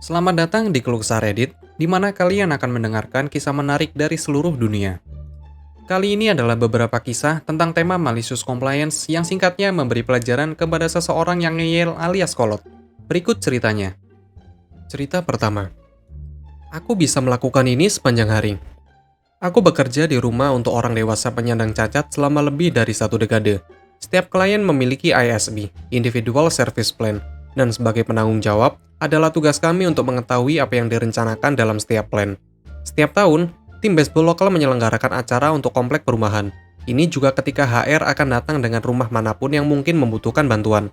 Selamat datang di Keluh Kesah Reddit, di mana kalian akan mendengarkan kisah menarik dari seluruh dunia. Kali ini adalah beberapa kisah tentang tema malicious compliance yang singkatnya memberi pelajaran kepada seseorang yang ngeyel alias kolot. Berikut ceritanya. Cerita pertama. Aku bisa melakukan ini sepanjang hari. Aku bekerja di rumah untuk orang dewasa penyandang cacat selama lebih dari 1 dekade. Setiap klien memiliki ISP, Individual Service Plan, dan sebagai penanggung jawab, adalah tugas kami untuk mengetahui apa yang direncanakan dalam setiap plan. Setiap tahun, tim baseball lokal menyelenggarakan acara untuk komplek perumahan. Ini juga ketika HR akan datang dengan rumah manapun yang mungkin membutuhkan bantuan.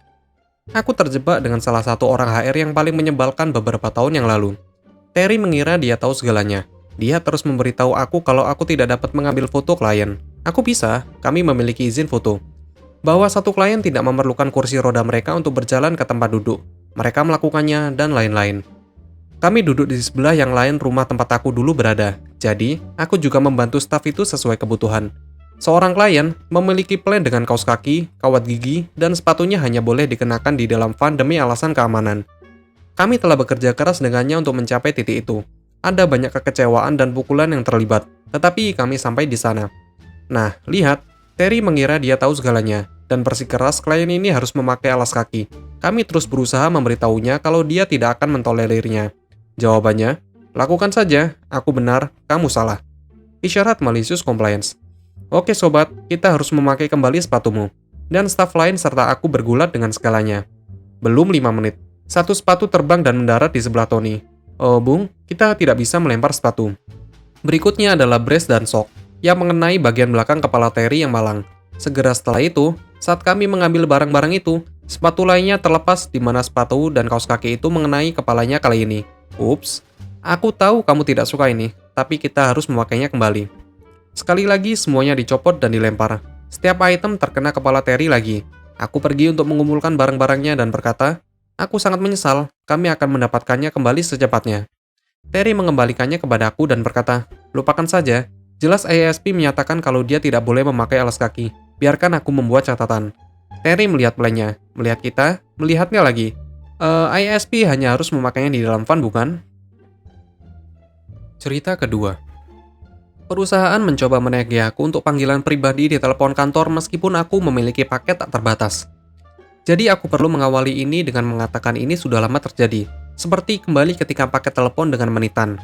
Aku terjebak dengan salah satu orang HR yang paling menyebalkan beberapa tahun yang lalu. Terry mengira dia tahu segalanya. Dia terus memberitahu aku kalau aku tidak dapat mengambil foto klien. Aku bisa, kami memiliki izin foto. Bahwa satu klien tidak memerlukan kursi roda mereka untuk berjalan ke tempat duduk. Mereka melakukannya, dan lain-lain. Kami duduk di sebelah yang lain rumah tempat aku dulu berada. Jadi, aku juga membantu staf itu sesuai kebutuhan. Seorang klien memiliki plan dengan kaos kaki, kawat gigi, dan sepatunya hanya boleh dikenakan di dalam van demi alasan keamanan. Kami telah bekerja keras dengannya untuk mencapai titik itu. Ada banyak kekecewaan dan pukulan yang terlibat, tetapi kami sampai di sana. Nah, lihat, Terry mengira dia tahu segalanya, dan bersikeras klien ini harus memakai alas kaki. Kami terus berusaha memberitahunya kalau dia tidak akan mentolerirnya. Jawabannya, lakukan saja, aku benar, kamu salah. Isyarat malicious compliance. Oke sobat, kita harus memakai kembali sepatumu. Dan staf lain serta aku bergulat dengan segalanya. Belum 5 menit. Satu sepatu terbang dan mendarat di sebelah Tony. Oh Bung, kita tidak bisa melempar sepatu. Berikutnya adalah brace dan sok, yang mengenai bagian belakang kepala Terry yang malang. Segera setelah itu, saat kami mengambil barang-barang itu, sepatu lainnya terlepas di mana sepatu dan kaos kaki itu mengenai kepalanya kali ini. Ups, aku tahu kamu tidak suka ini, tapi kita harus memakainya kembali. Sekali lagi semuanya dicopot dan dilempar. Setiap item terkena kepala Terry lagi. Aku pergi untuk mengumpulkan barang-barangnya dan berkata, aku sangat menyesal, kami akan mendapatkannya kembali secepatnya. Terry mengembalikannya kepadaku dan berkata, lupakan saja, jelas ISP menyatakan kalau dia tidak boleh memakai alas kaki. Biarkan aku membuat catatan. Terry melihat plannya, melihat kita, melihatnya lagi. ISP hanya harus memakainya di dalam van, bukan? Cerita kedua. Perusahaan mencoba menagih aku untuk panggilan pribadi di telepon kantor meskipun aku memiliki paket tak terbatas. Jadi aku perlu mengawali ini dengan mengatakan ini sudah lama terjadi, seperti kembali ketika paket telepon dengan menitan.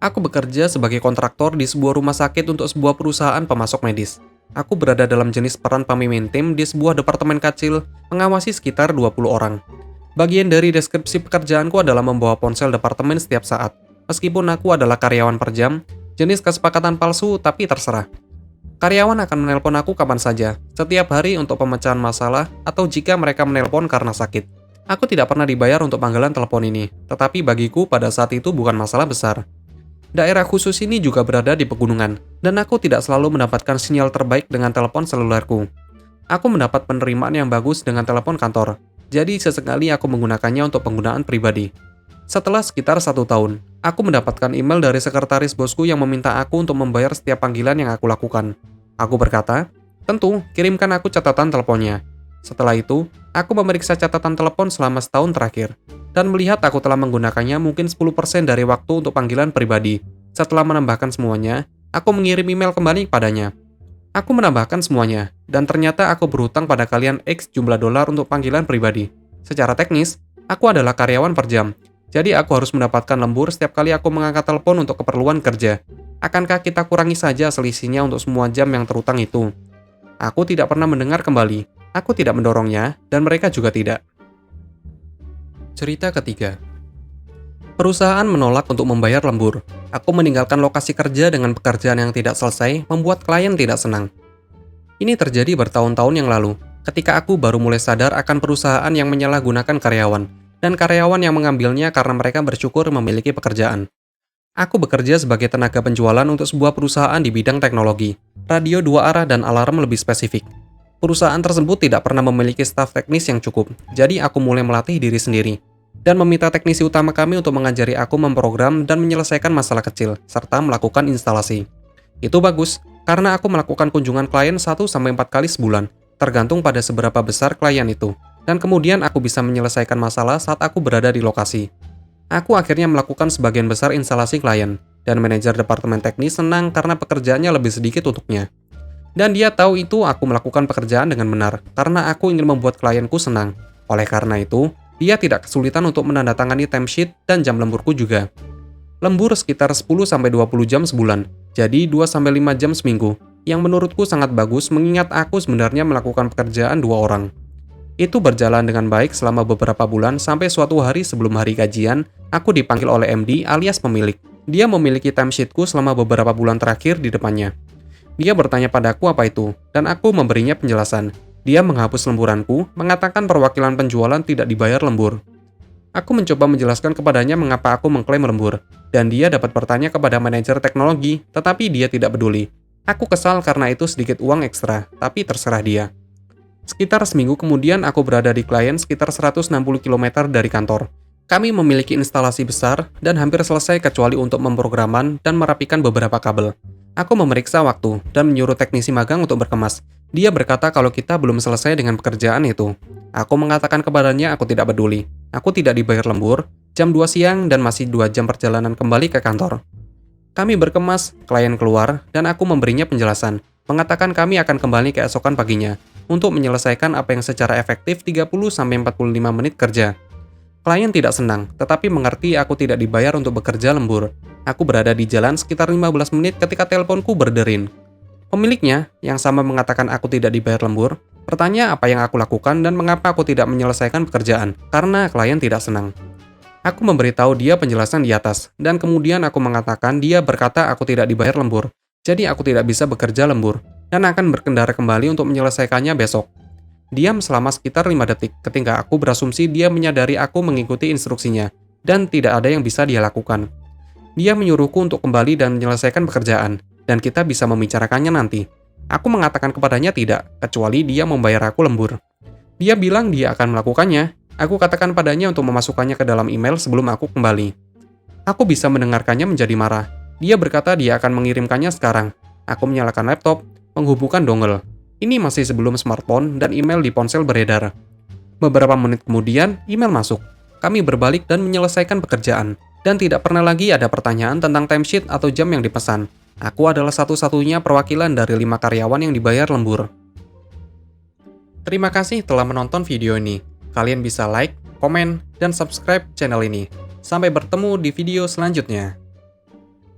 Aku bekerja sebagai kontraktor di sebuah rumah sakit untuk sebuah perusahaan pemasok medis. Aku berada dalam jenis peran pemimpin tim di sebuah departemen kecil, mengawasi sekitar 20 orang. Bagian dari deskripsi pekerjaanku adalah membawa ponsel departemen setiap saat. Meskipun aku adalah karyawan per jam, jenis kesepakatan palsu tapi terserah. Karyawan akan menelpon aku kapan saja, setiap hari untuk pemecahan masalah atau jika mereka menelpon karena sakit. Aku tidak pernah dibayar untuk panggilan telepon ini, tetapi bagiku pada saat itu bukan masalah besar. Daerah khusus ini juga berada di pegunungan, dan aku tidak selalu mendapatkan sinyal terbaik dengan telepon selulerku. Aku mendapat penerimaan yang bagus dengan telepon kantor, jadi sesekali aku menggunakannya untuk penggunaan pribadi. Setelah sekitar 1 tahun, aku mendapatkan email dari sekretaris bosku yang meminta aku untuk membayar setiap panggilan yang aku lakukan. Aku berkata, tentu, kirimkan aku catatan teleponnya. Setelah itu, aku memeriksa catatan telepon selama setahun terakhir, dan melihat aku telah menggunakannya mungkin 10% dari waktu untuk panggilan pribadi. Setelah menambahkan semuanya, aku mengirim email kembali kepadanya. Aku menambahkan semuanya, dan ternyata aku berhutang pada kalian X jumlah dolar untuk panggilan pribadi. Secara teknis, aku adalah karyawan per jam, jadi aku harus mendapatkan lembur setiap kali aku mengangkat telepon untuk keperluan kerja. Akankah kita kurangi saja selisihnya untuk semua jam yang terutang itu? Aku tidak pernah mendengar kembali. Aku tidak mendorongnya, dan mereka juga tidak. Cerita ketiga. Perusahaan menolak untuk membayar lembur. Aku meninggalkan lokasi kerja dengan pekerjaan yang tidak selesai, membuat klien tidak senang. Ini terjadi bertahun-tahun yang lalu, ketika aku baru mulai sadar akan perusahaan yang menyalahgunakan karyawan, dan karyawan yang mengambilnya karena mereka bersyukur memiliki pekerjaan. Aku bekerja sebagai tenaga penjualan untuk sebuah perusahaan di bidang teknologi, radio 2 arah dan alarm lebih spesifik. Perusahaan tersebut tidak pernah memiliki staf teknis yang cukup, jadi aku mulai melatih diri sendiri, dan meminta teknisi utama kami untuk mengajari aku memprogram dan menyelesaikan masalah kecil, serta melakukan instalasi. Itu bagus, karena aku melakukan kunjungan klien 1-4 kali sebulan, tergantung pada seberapa besar klien itu, dan kemudian aku bisa menyelesaikan masalah saat aku berada di lokasi. Aku akhirnya melakukan sebagian besar instalasi klien, dan manajer departemen teknis senang karena pekerjaannya lebih sedikit untuknya. Dan dia tahu itu aku melakukan pekerjaan dengan benar, karena aku ingin membuat klienku senang. Oleh karena itu, dia tidak kesulitan untuk menandatangani timesheet dan jam lemburku juga. Lembur sekitar 10-20 jam sebulan, jadi 2-5 jam seminggu, yang menurutku sangat bagus mengingat aku sebenarnya melakukan pekerjaan 2 orang. Itu berjalan dengan baik selama beberapa bulan sampai suatu hari sebelum hari gajian, aku dipanggil oleh MD alias pemilik. Dia memiliki timesheetku selama beberapa bulan terakhir di depannya. Dia bertanya padaku apa itu, dan aku memberinya penjelasan. Dia menghapus lemburanku, mengatakan perwakilan penjualan tidak dibayar lembur. Aku mencoba menjelaskan kepadanya mengapa aku mengklaim lembur, dan dia dapat bertanya kepada manajer teknologi, tetapi dia tidak peduli. Aku kesal karena itu sedikit uang ekstra, tapi terserah dia. Sekitar seminggu kemudian aku berada di klien sekitar 160 km dari kantor. Kami memiliki instalasi besar dan hampir selesai kecuali untuk memprograman dan merapikan beberapa kabel. Aku memeriksa waktu dan menyuruh teknisi magang untuk berkemas. Dia berkata kalau kita belum selesai dengan pekerjaan itu. Aku mengatakan kepadanya aku tidak peduli. Aku tidak dibayar lembur, jam 2 siang dan masih 2 jam perjalanan kembali ke kantor. Kami berkemas, klien keluar, dan aku memberinya penjelasan. Mengatakan kami akan kembali keesokan paginya untuk menyelesaikan apa yang secara efektif 30-45 menit kerja. Klien tidak senang, tetapi mengerti aku tidak dibayar untuk bekerja lembur. Aku berada di jalan sekitar 15 menit ketika teleponku berderin. Pemiliknya, yang sama mengatakan aku tidak dibayar lembur, bertanya apa yang aku lakukan dan mengapa aku tidak menyelesaikan pekerjaan, karena klien tidak senang. Aku memberitahu dia penjelasan di atas, dan kemudian aku mengatakan dia berkata aku tidak dibayar lembur, jadi aku tidak bisa bekerja lembur, dan akan berkendara kembali untuk menyelesaikannya besok. Diam selama sekitar 5 detik ketika aku berasumsi dia menyadari aku mengikuti instruksinya, dan tidak ada yang bisa dia lakukan. Dia menyuruhku untuk kembali dan menyelesaikan pekerjaan, dan kita bisa membicarakannya nanti. Aku mengatakan kepadanya tidak, kecuali dia membayar aku lembur. Dia bilang dia akan melakukannya. Aku katakan padanya untuk memasukkannya ke dalam email sebelum aku kembali. Aku bisa mendengarkannya menjadi marah. Dia berkata dia akan mengirimkannya sekarang. Aku menyalakan laptop, menghubungkan dongle. Ini masih sebelum smartphone dan email di ponsel beredar. Beberapa menit kemudian, email masuk. Kami berbalik dan menyelesaikan pekerjaan. Dan tidak pernah lagi ada pertanyaan tentang timesheet atau jam yang dipesan. Aku adalah satu-satunya perwakilan dari 5 karyawan yang dibayar lembur. Terima kasih telah menonton video ini. Kalian bisa like, komen, dan subscribe channel ini. Sampai bertemu di video selanjutnya.